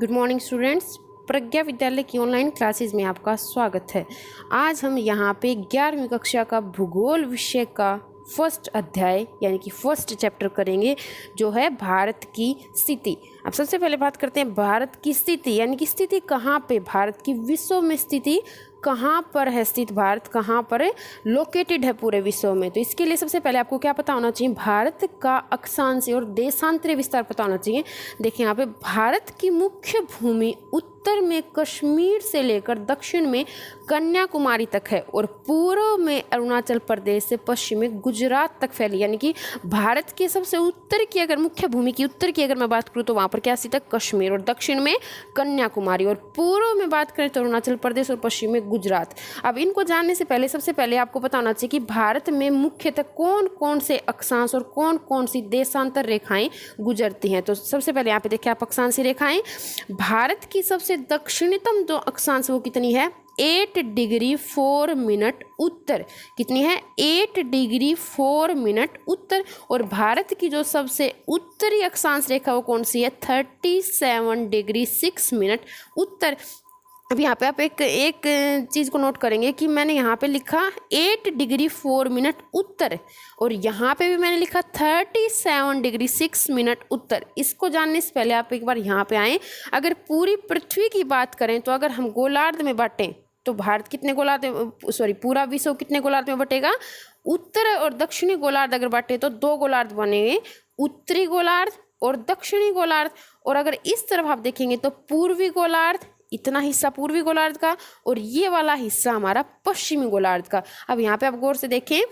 Good morning students. प्रज्ञा विद्यालय की online classes में आपका स्वागत है। आज हम यहाँ पे 11वीं कक्षा का भूगोल विषय का फर्स्ट अध्याय यानी कि फर्स्ट चैप्टर करेंगे, जो है भारत की स्थिति। अब सबसे पहले बात करते हैं भारत की स्थिति, यानी कि स्थिति कहाँ पे, भारत की विश्व में स्थिति कहाँ पर है स्थित, भारत कहाँ पर लोकेटेड है पूरे विश्व में। तो इसके लिए सबसे पहले आपको क्या पता होना चाहिए, भारत का अक्षांश और देशांतरीय विस्तार पता होना चाहिए। देखिए यहाँ पे भारत की मुख्य भूमि उत्तर में कश्मीर से लेकर दक्षिण में कन्याकुमारी तक है और पूर्व में अरुणाचल प्रदेश से पश्चिम में गुजरात तक फैली। यानी कि भारत के सबसे उत्तर की अगर मुख्य भूमि की उत्तर की अगर मैं बात करूँ तो वहाँ पर क्या स्थित है, कश्मीर, और दक्षिण में कन्याकुमारी, और पूर्व में बात करें तो अरुणाचल प्रदेश और पश्चिम में गुजरात। अब इनको जानने से पहले सबसे पहले आपको पता होना चाहिए कि भारत में मुख्यतः कौन कौन से अक्षांश और कौन कौन सी देशांतर रेखाएं गुजरती हैं। तो सबसे पहले यहाँ पे देखिए आप अक्षांशीय रेखाएं। भारत की सबसे दक्षिणतम जो अक्षांश वो कितनी है, 8 डिग्री 4 मिनट उत्तर। कितनी है, 8 डिग्री 4 मिनट उत्तर। और भारत की जो सबसे उत्तरी अक्षांश रेखा वो कौन सी है, 37 डिग्री 6 मिनट उत्तर। अब यहाँ पे आप एक चीज़ को नोट करेंगे कि मैंने यहाँ पे लिखा 8 डिग्री 4 मिनट उत्तर और यहाँ पे भी मैंने लिखा 37 डिग्री 6 मिनट उत्तर। इसको जानने से पहले आप एक बार यहाँ पे आएँ। अगर पूरी पृथ्वी की बात करें तो अगर हम गोलार्ध में बांटें तो भारत कितने गोलार्ध में, पूरा विश्व कितने गोलार्ध में बटेगा, उत्तर और दक्षिणी गोलार्ध अगर बांटे तो 2 गोलार्ध बनेंगे, उत्तरी गोलार्ध और दक्षिणी गोलार्ध। और अगर इस तरफ आप देखेंगे तो पूर्वी गोलार्ध, इतना हिस्सा पूर्वी गोलार्ध का, और ये वाला हिस्सा हमारा पश्चिमी गोलार्ध का। अब यहाँ पे आप गौर से देखें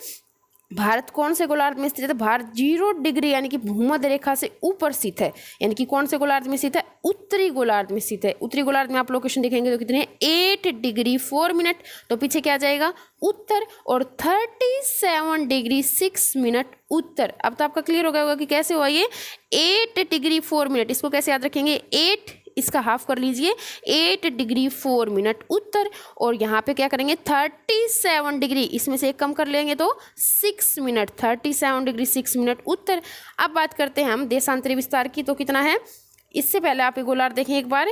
भारत कौन से गोलार्ध में स्थित है, तो भारत 0 डिग्री यानी कि भूमध्य रेखा से ऊपर स्थित है। यानी कि कौन से गोलार्ध में स्थित है, उत्तरी गोलार्ध में स्थित है। उत्तरी गोलार्ध में आप लोकेशन देखेंगे तो कितने, 8 डिग्री 4 मिनट, तो पीछे क्या जाएगा उत्तर, और 37 डिग्री 6 मिनट उत्तर। अब तो आपका क्लियर हो गया होगा कि कैसे हुआ ये 8 डिग्री 4 मिनट। इसको कैसे याद रखेंगे, 8 इसका हाफ कर लीजिए, 8 डिग्री 4 मिनट उत्तर, और यहाँ पे क्या करेंगे 37 डिग्री, इसमें से एक कम कर लेंगे तो 6 मिनट, 37 डिग्री 6 मिनट उत्तर। अब बात करते हैं हम देशांतरी विस्तार की, तो कितना है, इससे पहले आप ये गोलार्ध देखें एक बार,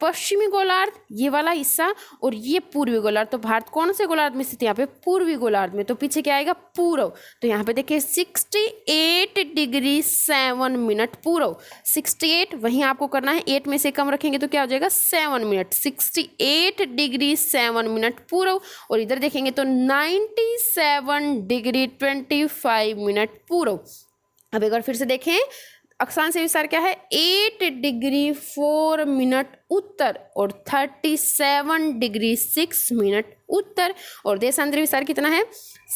पश्चिमी गोलार्ध ये वाला हिस्सा और ये पूर्वी गोलार्ध। तो भारत कौन से गोलार्ध में स्थित है, यहाँ पे पूर्वी गोलार्ध में, तो पीछे क्या आएगा पूर्व। तो यहाँ पे देखिए 68 डिग्री 7 मिनट पूर्व, 68 वहीं आपको करना है, 8 में से कम रखेंगे तो क्या हो जाएगा 7 मिनट, 68 डिग्री 7 मिनट पूर्व। और इधर देखेंगे तो 97 डिग्री 25 मिनट पूर्व। अब एक बार फिर से देखें अक्षांशीय विस्तार क्या है, 8 डिग्री 4 मिनट उत्तर और 37 डिग्री 6 मिनट उत्तर। और देशांतरी विस्तार कितना है,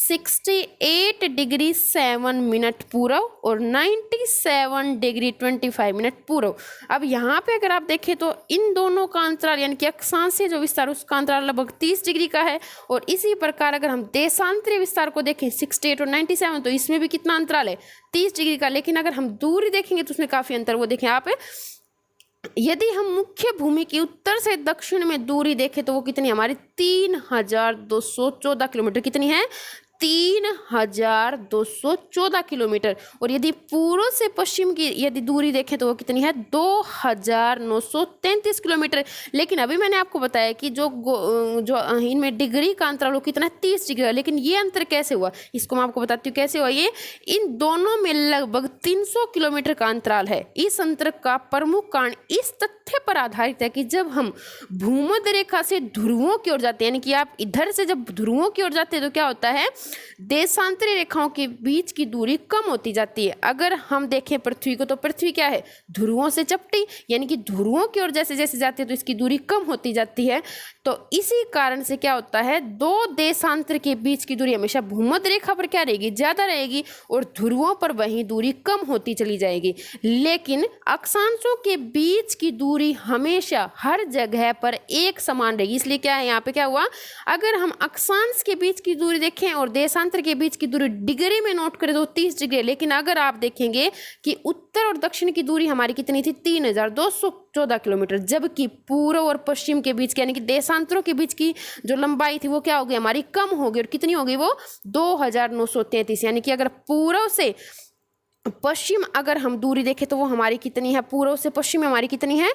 68 डिग्री 7 मिनट पूर्व और 97 डिग्री 25 मिनट पूर्व। अब यहाँ पे अगर आप देखें तो इन दोनों का अंतराल यानी कि अक्षांशीय जो विस्तार उसका अंतराल लगभग 30 डिग्री का है। और इसी प्रकार अगर हम देशांतरीय विस्तार को देखें 68 और 97, तो इसमें भी कितना अंतराल है, 30 डिग्री का। लेकिन अगर हम दूरी देखेंगे तो उसमें काफ़ी अंतर, वो देखें आप, यदि हम मुख्य भूमि की उत्तर से दक्षिण में दूरी देखें तो वो कितनी हमारी 3214 किलोमीटर, कितनी है 3214 किलोमीटर। और यदि पूर्व से पश्चिम की यदि दूरी देखें तो वो कितनी है 2933 किलोमीटर। लेकिन अभी मैंने आपको बताया कि जो इनमें डिग्री का अंतराल वो कितना है 30 डिग्री। लेकिन ये अंतर कैसे हुआ, इसको मैं आपको बताती हूँ कैसे हुआ। ये इन दोनों में लगभग 300 किलोमीटर का अंतराल है। इस अंतर का प्रमुख कारण इस तथ्य पर आधारित है कि जब हम भूमध्य रेखा से ध्रुवों की ओर जाते हैं, यानी कि आप इधर से जब ध्रुवों की ओर जाते हैं तो क्या होता है, देशांतरी रेखाओं के बीच की दूरी कम होती जाती है। अगर हम देखें पृथ्वी को तो पृथ्वी क्या है, ध्रुवों से चपटी, यानी कि ध्रुवों की ओर जैसे जैसे जाती है तो इसकी दूरी कम होती जाती है। तो इसी कारण से क्या होता है, 2 देशांतर के बीच की दूरी हमेशा भूमध्य रेखा पर क्या रहेगी, ज़्यादा रहेगी, और ध्रुवों पर वहीं दूरी कम होती चली जाएगी। लेकिन अक्षांशों के बीच की दूरी हमेशा हर जगह पर एक समान रहेगी। इसलिए क्या है, यहाँ पे क्या हुआ, अगर हम अक्षांश के बीच की दूरी देखें और देशांतर के बीच की दूरी डिग्री में नोट करें तो 30 डिग्री। लेकिन अगर आप देखेंगे कि उत्तर और दक्षिण की दूरी हमारी कितनी थी, 3214 किलोमीटर, जबकि पूर्व और पश्चिम के बीच यानी कि देशांतरों के बीच की जो लंबाई थी वो क्या हो गई, हमारी कम हो गई। और कितनी हो गई वो 2933। यानी कि अगर पूर्व से पश्चिम अगर हम दूरी देखें तो वो हमारी कितनी है, पूर्व से पश्चिम में हमारी कितनी है,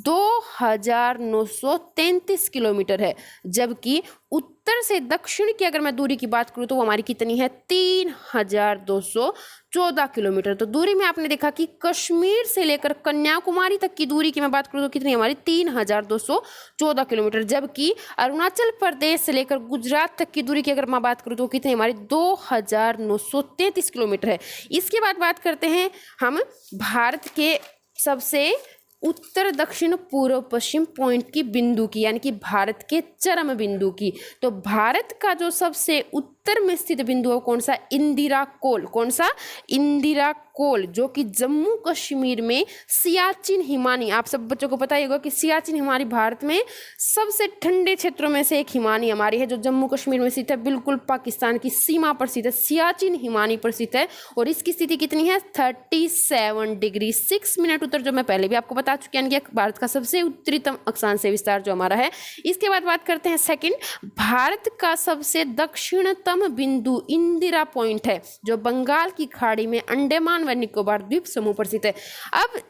2933 किलोमीटर है। जबकि उत्तर से दक्षिण की अगर मैं दूरी की बात करूँ तो वो हमारी कितनी है, 3214 किलोमीटर। तो दूरी में आपने देखा कि कश्मीर से लेकर कन्याकुमारी तक की दूरी की मैं बात करूँ तो कितनी हमारी 3214 किलोमीटर। जबकि अरुणाचल प्रदेश से लेकर गुजरात तक की दूरी की अगर मैं बात करूँ तो कितनी हमारी 2933 किलोमीटर है। इसके बाद करते हैं हम भारत के सबसे उत्तर दक्षिण पूर्व पश्चिम पॉइंट की बिंदु की, यानी कि भारत के चरम बिंदु की। तो भारत का जो सबसे उत्तर में स्थित बिंदु है कौन सा, इंदिरा कोल। कौन सा, इंदिरा कोल, जो कि जम्मू कश्मीर में सियाचिन हिमानी, आप सब बच्चों को पता ही होगा कि सियाचिन हिमानी भारत में सबसे ठंडे क्षेत्रों में से एक हिमानी हमारी है, जो जम्मू कश्मीर में स्थित है, बिल्कुल पाकिस्तान की सीमा पर स्थित है, सियाचिन हिमानी पर स्थित है। और इसकी स्थिति कितनी है, 37 डिग्री 6 मिनट उत्तर, जो मैं पहले भी आपको बता चुकी हूँ कि भारत का सबसे उत्तरीतम अक्षांश विस्तार जो हमारा है। इसके बाद बात करते हैं सेकंड, भारत का सबसे दक्षिणतम बिंदु इंदिरा पॉइंट है, जो बंगाल की खाड़ी में अंडमान व निकोबार द्वीप समूह पर स्थित है। अब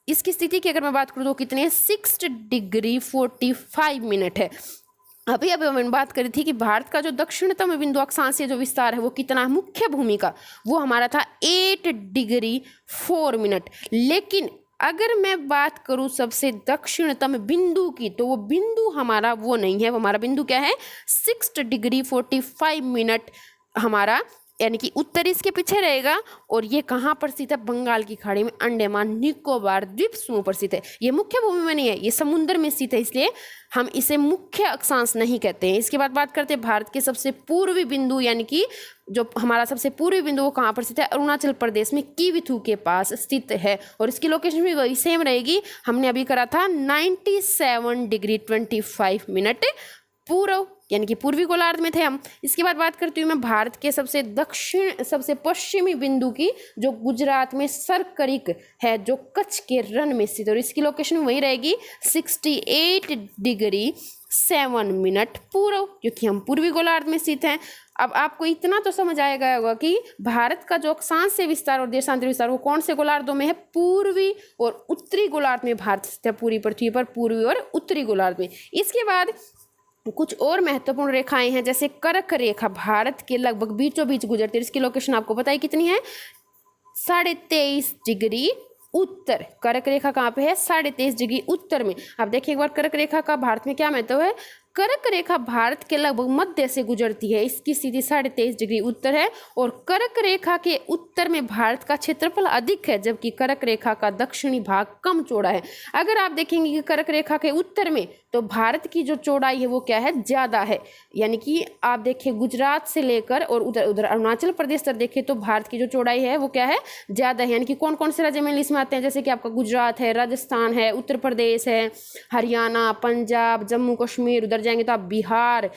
इसकी स्थिति की अगर मैं बात करूँ तो कितनी है, 6 डिग्री 45 मिनट है। अभी हमने बात करी थी कि भारत का जो दक्षिणतम बिंदु अक्षांशीय जो विस्तार है वो कितना है, मुख्य भूमि का, वो हमारा था 8 डिग्री 4 मिनट। लेकिन अगर मैं बात करूं सबसे दक्षिणतम बिंदु की, तो वो बिंदु हमारा वो नहीं है, वो हमारा बिंदु क्या है, 6 डिग्री 45 मिनट हमारा, यानी कि उत्तर इसके पीछे रहेगा। और ये कहाँ पर स्थित है, बंगाल की खाड़ी में अंडमान निकोबार द्वीप समूह पर स्थित है। ये मुख्य भूमि में नहीं है, ये समुद्र में स्थित है, इसलिए हम इसे मुख्य अक्षांश नहीं कहते हैं। इसके बाद बात करते हैं भारत के सबसे पूर्वी बिंदु, यानी कि जो हमारा सबसे पूर्वी बिंदु वो कहाँ पर स्थित है, अरुणाचल प्रदेश में किविथू के पास स्थित है। और इसकी लोकेशन भी वही सेम रहेगी, हमने अभी करा था 97 डिग्री 25 मिनट पूर्व, यानी कि पूर्वी गोलार्ध में थे हम। इसके बाद बात करती हूँ मैं भारत के सबसे पश्चिमी बिंदु की, जो गुजरात में सरकरिक है, जो कच्छ के रण में स्थित है। और इसकी लोकेशन वही रहेगी 68 डिग्री 7 मिनट पूर्व, क्योंकि हम पूर्वी गोलार्ध में स्थित हैं। अब आपको इतना तो समझ आएगा होगा कि भारत का जो अक्षांशीय विस्तार और देशांतरी विस्तार वो कौन से गोलार्धों में है, पूर्वी और उत्तरी गोलार्ध में भारत स्थित है, पूरी पृथ्वी पर पूर्वी और उत्तरी गोलार्ध में। इसके बाद कुछ और महत्वपूर्ण रेखाएं हैं, जैसे कर्क रेखा भारत के लगभग बीचों बीच गुजरती है। इसकी लोकेशन आपको पता है कितनी है, 23.5 डिग्री उत्तर। कर्क रेखा कहाँ पे है, 23.5 डिग्री उत्तर में। आप देखिए एक बार कर्क रेखा का भारत में क्या महत्व है। कर्क रेखा भारत के लगभग मध्य से गुजरती है, इसकी स्थिति 23.5 डिग्री उत्तर है। और कर्क रेखा के उत्तर में भारत का क्षेत्रफल अधिक है, जबकि कर्क रेखा का दक्षिणी भाग कम चौड़ा है। अगर आप देखेंगे कि कर्क रेखा के उत्तर में, तो भारत की जो चौड़ाई है वो क्या है, ज़्यादा है। यानी कि आप देखिए गुजरात से लेकर और उधर अरुणाचल प्रदेश तक देखें तो भारत की जो चौड़ाई है वो क्या है, ज़्यादा है। यानी कि कौन कौन से राज्य में लिस्ट में आते हैं, जैसे कि आपका गुजरात है, राजस्थान है, उत्तर प्रदेश है, हरियाणा, पंजाब, जम्मू कश्मीर, उधर जाएंगे तो आप बिहार,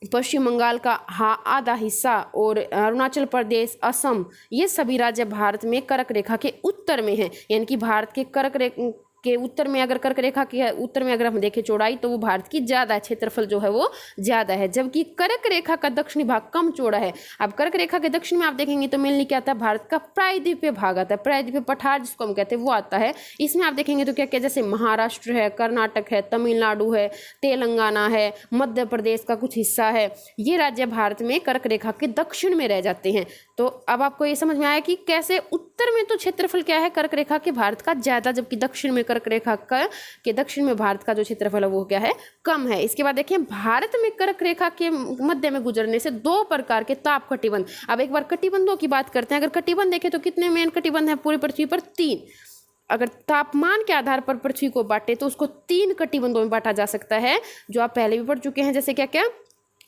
पश्चिम बंगाल का आधा हिस्सा और अरुणाचल प्रदेश, असम, ये सभी राज्य भारत में कर्क रेखा के उत्तर में हैं। यानी कि भारत के कर्क रेखा के उत्तर में, अगर कर्क रेखा के उत्तर में अगर हम देखें चौड़ाई, तो वो भारत की ज़्यादा है, क्षेत्रफल जो है वो ज़्यादा है, जबकि कर्क रेखा का दक्षिणी भाग कम चौड़ा है। अब कर्क रेखा के दक्षिण में आप देखेंगे तो मेनली क्या आता है, भारत का प्रायद्वीपीय भाग आता है, प्रायद्वीपीय पठार जिसको हम कहते हैं वो आता है। इसमें आप देखेंगे तो क्या क्या, जैसे महाराष्ट्र है, कर्नाटक है, तमिलनाडु है, तेलंगाना है, मध्य प्रदेश का कुछ हिस्सा है, ये राज्य भारत में कर्क रेखा के दक्षिण में रह जाते हैं। तो अब आपको ये समझ में आया कि कैसे उत्तर में तो क्षेत्रफल क्या है कर्क रेखा के भारत का ज़्यादा, जबकि दक्षिण में कर्क रेखा के दक्षिण में भारत का जो क्षेत्रफल है वो क्या है, कम है। इसके बाद देखिए भारत में कर्क रेखा के मध्य में गुजरने से 2 प्रकार के ताप कटिबंध। अब एक बार कटिबंधों की बात करते हैं। अगर कटिबंध देखें तो कितने मेन कटिबंध है पूरी पृथ्वी पर, 3। अगर तापमान के आधार पर पृथ्वी को बांटे तो उसको 3 कटिबंधों में बांटा जा सकता है, जो आप पहले भी पढ़ चुके हैं, जैसे क्या क्या,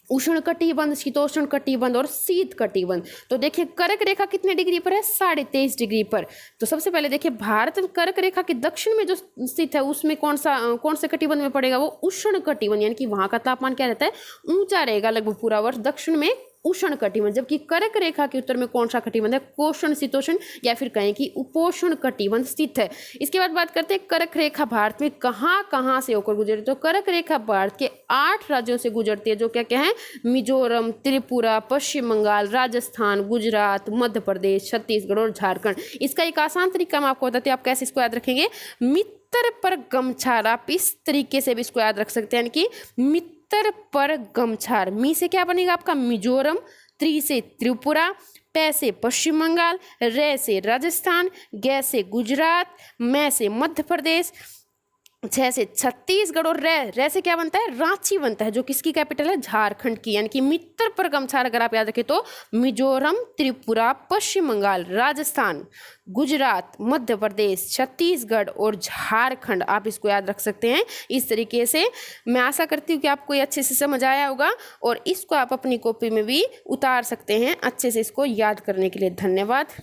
उष्ण कटिबंध, शीतोष्ण कटिबंध और शीत कटिबंध। तो देखिए कर्क रेखा कितने डिग्री पर है, 23.5 डिग्री पर। तो सबसे पहले देखिए भारत कर्क रेखा के दक्षिण में जो स्थित है उसमें कौन से कटिबंध में पड़ेगा, वो उष्ण कटिबंध, यानी कि वहाँ का तापमान क्या रहता है, ऊंचा रहेगा लगभग पूरा वर्ष। दक्षिण में उष्ण कटिबंध, जबकि कर्क रेखा के उत्तर में कौन सा कटिबंध है? कोष्ण शीतोष्ण या फिर कहें कि उपोष्ण कटिबंध स्थित है। इसके बाद बात करते हैं कर्क रेखा भारत में कहाँ कहाँ से होकर गुजरती है। तो कर्क रेखा भारत के 8 राज्यों से गुजरती है, जो क्या क्या है? मिजोरम, त्रिपुरा, पश्चिम बंगाल, राजस्थान, गुजरात, मध्य प्रदेश, छत्तीसगढ़ और झारखंड। इसका एक आसान तरीका मैं आपको बताती हूँ, आप कैसे इसको याद रखेंगे। मित्र पर गमछार, आप इस तरीके से भी इसको याद रख सकते हैं, यानी कि मित्र पर गमछार। मी से क्या बनेगा आपका? मिजोरम, त्रि से त्रिपुरा, पै से पश्चिम बंगाल, रे से राजस्थान, गे से गुजरात, मै से मध्य प्रदेश, छह से छत्तीसगढ़ और रे से क्या बनता है? रांची बनता है, जो किसकी कैपिटल है? झारखंड की। यानी कि मित्र पर गमछार अगर आप याद रखें तो मिजोरम, त्रिपुरा, पश्चिम बंगाल, राजस्थान, गुजरात, मध्य प्रदेश, छत्तीसगढ़ और झारखंड, आप इसको याद रख सकते हैं इस तरीके से। मैं आशा करती हूँ कि आपको ये अच्छे से समझ आया होगा और इसको आप अपनी कॉपी में भी उतार सकते हैं अच्छे से इसको याद करने के लिए। धन्यवाद।